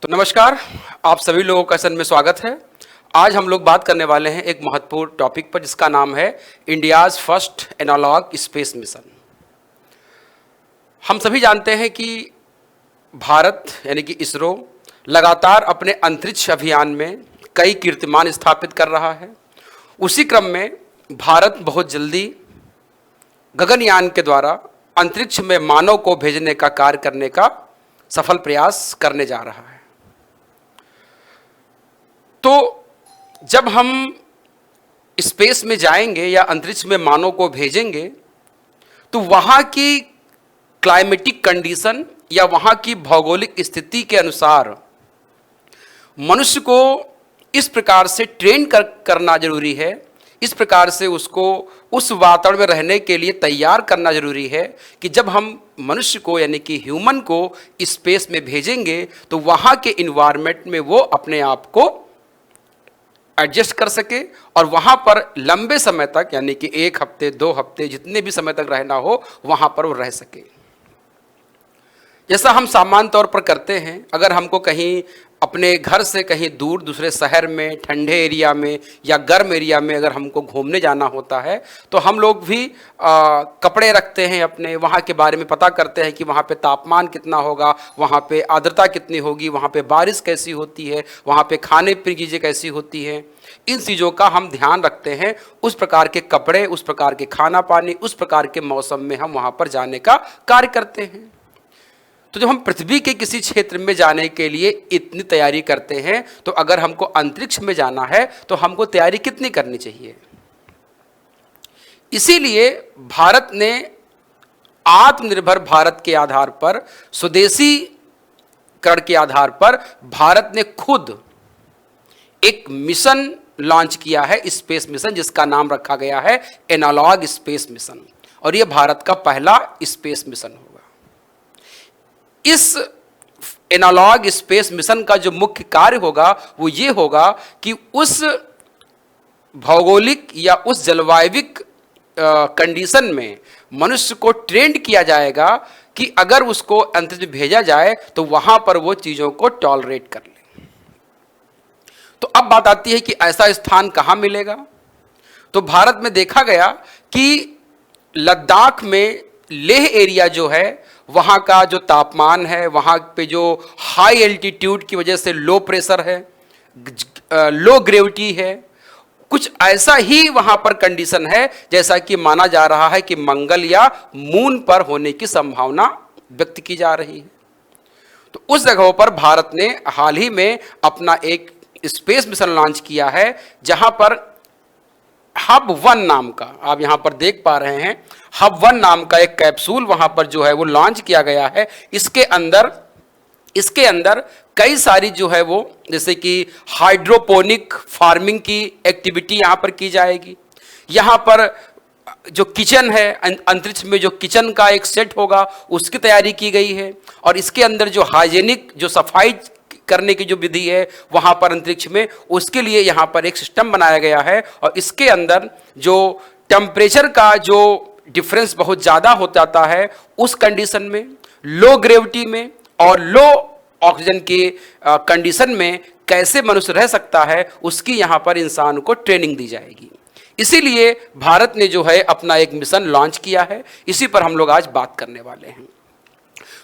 तो नमस्कार, आप सभी लोगों का सदन में स्वागत है। आज हम लोग बात करने वाले हैं एक महत्वपूर्ण टॉपिक पर जिसका नाम है India's first analog space mission. हम सभी जानते हैं कि भारत यानी कि इसरो लगातार अपने अंतरिक्ष अभियान में कई कीर्तिमान स्थापित कर रहा है। उसी क्रम में भारत बहुत जल्दी गगनयान के द्वारा अंतरिक्ष में मानव को भेजने का कार्य करने का सफल प्रयास करने जा रहा है। तो जब हम स्पेस में जाएंगे या अंतरिक्ष में मानव को भेजेंगे तो वहाँ की क्लाइमेटिक कंडीशन या वहाँ की भौगोलिक स्थिति के अनुसार मनुष्य को इस प्रकार से ट्रेन करना जरूरी है, इस प्रकार से उसको उस वातावरण में रहने के लिए तैयार करना जरूरी है कि जब हम मनुष्य को यानी कि ह्यूमन को स्पेस में भेजेंगे तो वहाँ के इन्वायरमेंट में वो अपने आप को एडजस्ट कर सके और वहाँ पर लंबे समय तक यानी कि 1 हफ्ते 2 हफ्ते जितने भी समय तक रहना हो वहाँ पर वो रह सके। जैसा हम सामान्य तौर पर करते हैं, अगर हमको कहीं अपने घर से कहीं दूर दूसरे शहर में ठंडे एरिया में या गर्म एरिया में अगर हमको घूमने जाना होता है तो हम लोग भी कपड़े रखते हैं, अपने वहाँ के बारे में पता करते हैं कि वहाँ पे तापमान कितना होगा, वहाँ पे आर्द्रता कितनी होगी, वहाँ पे बारिश कैसी होती है, वहाँ पे खाने पीने की चीज़ें कैसी होती हैं। इन चीज़ों का हम ध्यान रखते हैं। उस प्रकार के कपड़े, उस प्रकार के खाना पानी, उस प्रकार के मौसम में हम वहाँ पर जाने का कार्य करते हैं। तो जब हम पृथ्वी के किसी क्षेत्र में जाने के लिए इतनी तैयारी करते हैं तो अगर हमको अंतरिक्ष में जाना है तो हमको तैयारी कितनी करनी चाहिए। इसीलिए भारत ने आत्मनिर्भर भारत के आधार पर, स्वदेशीकरण के आधार पर भारत ने खुद एक मिशन लॉन्च किया है, स्पेस मिशन, जिसका नाम रखा गया है एनालॉग स्पेस मिशन, और यह भारत का पहला स्पेस मिशन होगा। इस एनालॉग स्पेस मिशन का जो मुख्य कार्य होगा वो ये होगा कि उस भौगोलिक या उस जलवायविक कंडीशन में मनुष्य को ट्रेंड किया जाएगा कि अगर उसको अंतरिक्ष में भेजा जाए तो वहां पर वो चीज़ों को टॉलरेट कर ले। तो अब बात आती है कि ऐसा स्थान कहाँ मिलेगा। तो भारत में देखा गया कि लद्दाख में लेह एरिया जो है वहाँ का जो तापमान है, वहाँ पे जो हाई एल्टीट्यूड की वजह से लो प्रेशर है, लो ग्रेविटी है, कुछ ऐसा ही वहाँ पर कंडीशन है जैसा कि माना जा रहा है कि मंगल या मून पर होने की संभावना व्यक्त की जा रही है। तो उस जगहों पर भारत ने हाल ही में अपना एक स्पेस मिशन लॉन्च किया है जहाँ पर HUB-1 नाम का, आप यहाँ पर देख पा रहे हैं, HUB-1 नाम का एक कैप्सूल वहाँ पर जो है वो लॉन्च किया गया है। इसके अंदर कई सारी जो है वो जैसे कि हाइड्रोपोनिक फार्मिंग की एक्टिविटी यहाँ पर की जाएगी। यहाँ पर जो किचन है, अंतरिक्ष में जो किचन का एक सेट होगा उसकी तैयारी की गई है, और इसके अंदर जो हाइजेनिक जो सफाई करने की जो विधि है वहाँ पर अंतरिक्ष में, उसके लिए यहाँ पर एक सिस्टम बनाया गया है। और इसके अंदर जो टेम्परेचर का जो डिफरेंस बहुत ज़्यादा हो जाता है उस कंडीशन में, लो ग्रेविटी में और लो ऑक्सीजन की कंडीशन में कैसे मनुष्य रह सकता है, उसकी यहाँ पर इंसान को ट्रेनिंग दी जाएगी। इसीलिए भारत ने जो है अपना एक मिशन लॉन्च किया है, इसी पर हम लोग आज बात करने वाले हैं।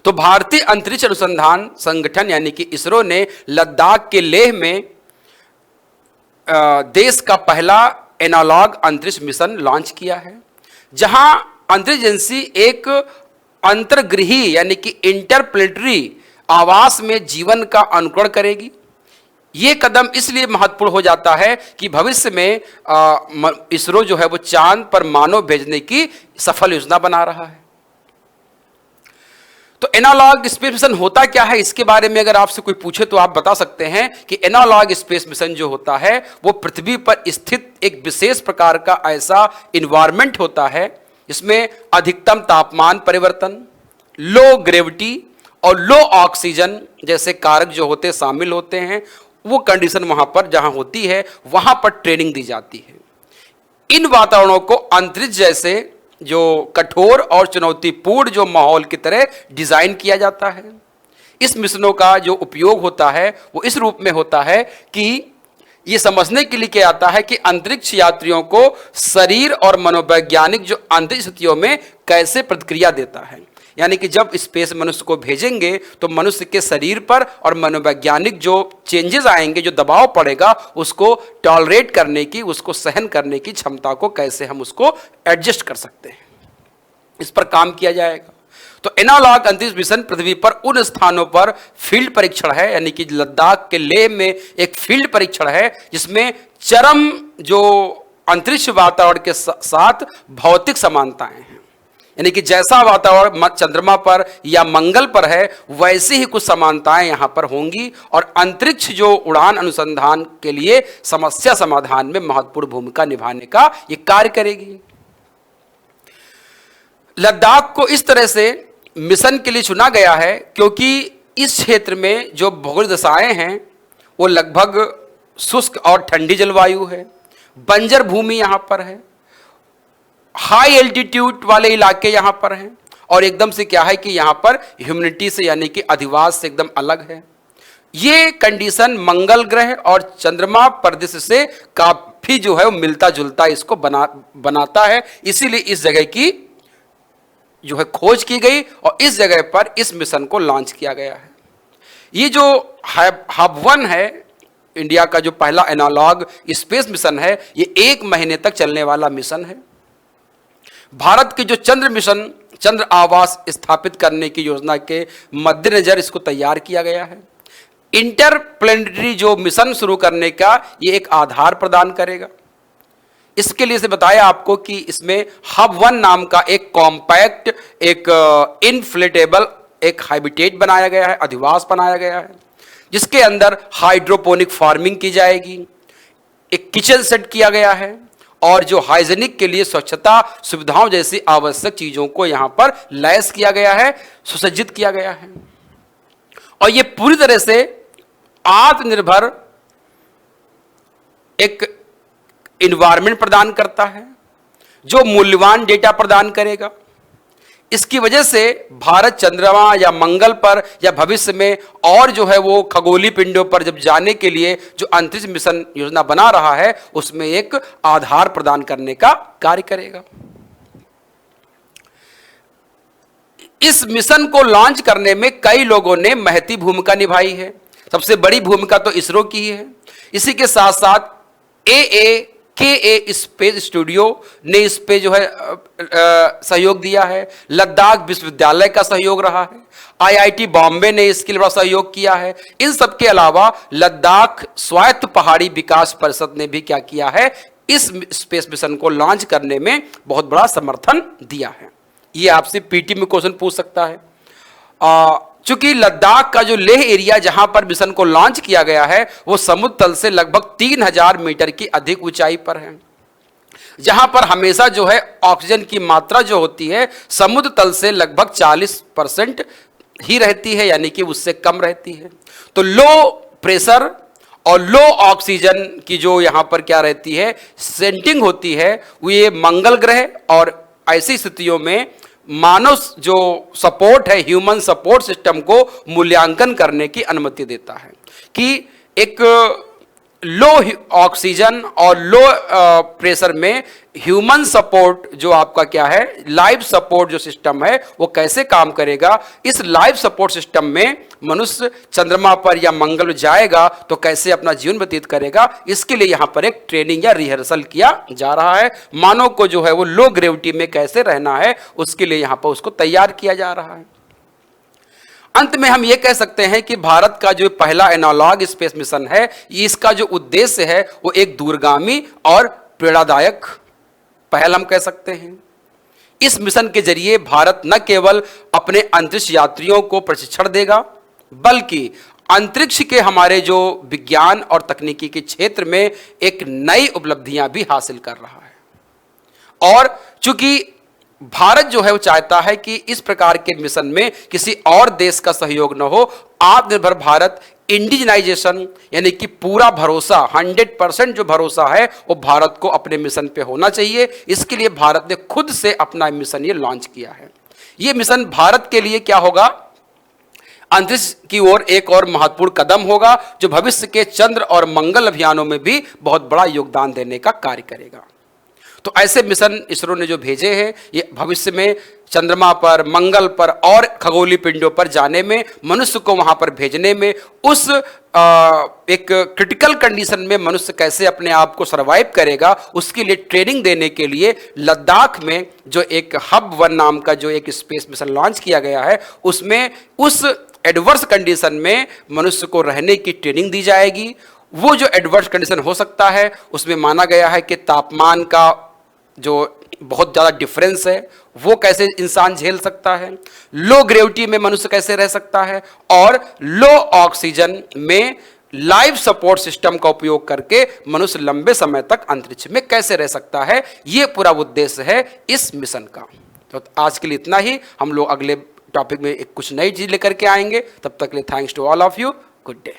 तो भारतीय अंतरिक्ष अनुसंधान संगठन यानी कि इसरो ने लद्दाख के लेह में देश का पहला एनालॉग अंतरिक्ष मिशन लॉन्च किया है, जहां अंतरिक्ष एजेंसी एक अंतर्ग्रही यानी कि इंटरप्लेनेटरी आवास में जीवन का अनुकरण करेगी। ये कदम इसलिए महत्वपूर्ण हो जाता है कि भविष्य में इसरो जो है वो चांद पर मानव भेजने की सफल योजना बना रहा है। तो एनालॉग स्पेस मिशन होता क्या है, इसके बारे में अगर आपसे कोई पूछे तो आप बता सकते हैं कि एनालॉग स्पेस मिशन जो होता है वो पृथ्वी पर स्थित एक विशेष प्रकार का ऐसा इन्वायरमेंट होता है जिसमें अधिकतम तापमान परिवर्तन, लो ग्रेविटी और लो ऑक्सीजन जैसे कारक जो होते शामिल होते हैं। वो कंडीशन वहां पर जहां होती है वहां पर ट्रेनिंग दी जाती है। इन वातावरणों को अंतरिक्ष जैसे जो कठोर और चुनौतीपूर्ण जो माहौल की तरह डिजाइन किया जाता है। इस मिशनों का जो उपयोग होता है वो इस रूप में होता है कि ये समझने के लिए क्या आता है कि अंतरिक्ष यात्रियों को शरीर और मनोवैज्ञानिक जो अंतरिक्ष स्थितियों में कैसे प्रतिक्रिया देता है। यानी कि जब स्पेस मनुष्य को भेजेंगे तो मनुष्य के शरीर पर और मनोवैज्ञानिक जो चेंजेस आएंगे, जो दबाव पड़ेगा, उसको टॉलरेट करने की, उसको सहन करने की क्षमता को कैसे हम उसको एडजस्ट कर सकते हैं, इस पर काम किया जाएगा। तो एनालॉग अंतरिक्ष मिशन पृथ्वी पर उन स्थानों पर फील्ड परीक्षण है, यानी कि लद्दाख के लेह में एक फील्ड परीक्षण है जिसमें चरम जो अंतरिक्ष वातावरण के साथ भौतिक समानताएं हैं। यानी कि जैसा वातावरण चंद्रमा पर या मंगल पर है वैसी ही कुछ समानताएं यहां पर होंगी और अंतरिक्ष जो उड़ान अनुसंधान के लिए समस्या समाधान में महत्वपूर्ण भूमिका निभाने का ये कार्य करेगी। लद्दाख को इस तरह से मिशन के लिए चुना गया है क्योंकि इस क्षेत्र में जो भौगोलिक दशाएं हैं वो लगभग शुष्क और ठंडी जलवायु है, बंजर भूमि यहाँ पर है, हाई एल्टीट्यूड वाले इलाके यहाँ पर हैं और एकदम से क्या है कि यहाँ पर ह्यूमिडिटी से यानी कि अधिवास से एकदम अलग है। ये कंडीशन मंगल ग्रह और चंद्रमा परिदृश्य से काफी जो है वो मिलता जुलता इसको बनाता है। इसीलिए इस जगह की जो है खोज की गई और इस जगह पर इस मिशन को लॉन्च किया गया है। ये जो हब-1 है, इंडिया का जो पहला एनालॉग स्पेस मिशन है, ये 1 महीने तक चलने वाला मिशन है। भारत के जो चंद्र मिशन, चंद्र आवास स्थापित करने की योजना के मद्देनजर इसको तैयार किया गया है। इंटरप्लेनेटरी जो मिशन शुरू करने का ये एक आधार प्रदान करेगा। इसके लिए से बताया आपको कि इसमें हब-1 नाम का एक कॉम्पैक्ट, एक इनफ्लेटेबल एक हैबिटेट बनाया गया है, अधिवास बनाया गया है, जिसके अंदर हाइड्रोपोनिक फार्मिंग की जाएगी, एक किचन सेट किया गया है और जो हाइजीनिक के लिए स्वच्छता सुविधाओं जैसी आवश्यक चीजों को यहां पर लैस किया गया है, सुसज्जित किया गया है और यह पूरी तरह से आत्मनिर्भर एक इन्वायरमेंट प्रदान करता है जो मूल्यवान डेटा प्रदान करेगा। इसकी वजह से भारत चंद्रमा या मंगल पर या भविष्य में और जो है वो खगोलीय पिंडों पर जब जाने के लिए जो अंतरिक्ष मिशन योजना बना रहा है उसमें एक आधार प्रदान करने का कार्य करेगा। इस मिशन को लॉन्च करने में कई लोगों ने महती भूमिका निभाई है। सबसे बड़ी भूमिका तो इसरो की है। इसी के साथ साथ AAKA स्पेस स्टूडियो ने इस पे जो है सहयोग दिया है। लद्दाख विश्वविद्यालय का सहयोग रहा है। IIT बॉम्बे ने इसके लिए बड़ा सहयोग किया है। इन सब के अलावा लद्दाख स्वायत्त पहाड़ी विकास परिषद ने भी क्या किया है, इस स्पेस मिशन को लॉन्च करने में बहुत बड़ा समर्थन दिया है। ये आपसे पीटी में क्वेश्चन पूछ सकता है। चूंकि लद्दाख का जो लेह एरिया जहां पर मिशन को लॉन्च किया गया है वो समुद्र तल से लगभग 3000 मीटर की अधिक ऊंचाई पर है, जहां पर हमेशा जो है ऑक्सीजन की मात्रा जो होती है समुद्र तल से लगभग 40% ही रहती है, यानी कि उससे कम रहती है। तो लो प्रेशर और लो ऑक्सीजन की जो यहां पर क्या रहती है, सेंटिंग होती है, वो ये मंगल ग्रह और ऐसी स्थितियों में मानव जो सपोर्ट है, ह्यूमन सपोर्ट सिस्टम को मूल्यांकन करने की अनुमति देता है कि एक लो ऑक्सीजन और लो प्रेशर में ह्यूमन सपोर्ट जो आपका क्या है, लाइफ सपोर्ट जो सिस्टम है वो कैसे काम करेगा। इस लाइफ सपोर्ट सिस्टम में मनुष्य चंद्रमा पर या मंगल जाएगा तो कैसे अपना जीवन व्यतीत करेगा, इसके लिए यहाँ पर एक ट्रेनिंग या रिहर्सल किया जा रहा है। मानव को जो है वो लो ग्रेविटी में कैसे रहना है उसके लिए यहाँ पर उसको तैयार किया जा रहा है। अंत में हम ये कह सकते हैं कि भारत का जो पहला एनालॉग स्पेस मिशन है, इसका जो उद्देश्य है वो एक दूरगामी और प्रेरणादायक पहल हम कह सकते हैं। इस मिशन के जरिए भारत न केवल अपने अंतरिक्ष यात्रियों को प्रशिक्षण देगा बल्कि अंतरिक्ष के हमारे जो विज्ञान और तकनीकी के क्षेत्र में एक नई उपलब्धियां भी हासिल कर रहा है। और चूंकि भारत जो है वो चाहता है कि इस प्रकार के मिशन में किसी और देश का सहयोग न हो, आत्मनिर्भर भारत इंडिजनाइजेशन यानी कि पूरा भरोसा 100% जो भरोसा है वो भारत को अपने मिशन पे होना चाहिए। इसके लिए भारत ने खुद से अपना मिशन ये लॉन्च किया है। ये मिशन भारत के लिए क्या होगा, अंतरिक्ष की ओर एक और महत्वपूर्ण कदम होगा जो भविष्य के चंद्र और मंगल अभियानों में भी बहुत बड़ा योगदान देने का कार्य करेगा। तो ऐसे मिशन इसरो ने जो भेजे हैं, ये भविष्य में चंद्रमा पर, मंगल पर और खगोलीय पिंडों पर जाने में, मनुष्य को वहां पर भेजने में, उस एक क्रिटिकल कंडीशन में मनुष्य कैसे अपने आप को सरवाइव करेगा, उसके लिए ट्रेनिंग देने के लिए लद्दाख में जो एक हब 1 नाम का जो एक स्पेस मिशन लॉन्च किया गया है, उसमें उस एडवर्स कंडीशन में मनुष्य को रहने की ट्रेनिंग दी जाएगी। वो जो एडवर्स कंडीशन हो सकता है, उसमें माना गया है कि तापमान का जो बहुत ज़्यादा डिफरेंस है वो कैसे इंसान झेल सकता है, लो ग्रेविटी में मनुष्य कैसे रह सकता है, और लो ऑक्सीजन में लाइफ सपोर्ट सिस्टम का उपयोग करके मनुष्य लंबे समय तक अंतरिक्ष में कैसे रह सकता है। ये पूरा उद्देश्य है इस मिशन का। तो आज के लिए इतना ही। हम लोग अगले टॉपिक में एक कुछ नई चीज लेकर के आएंगे। तब तक के लिए thanks to all of you. Good day.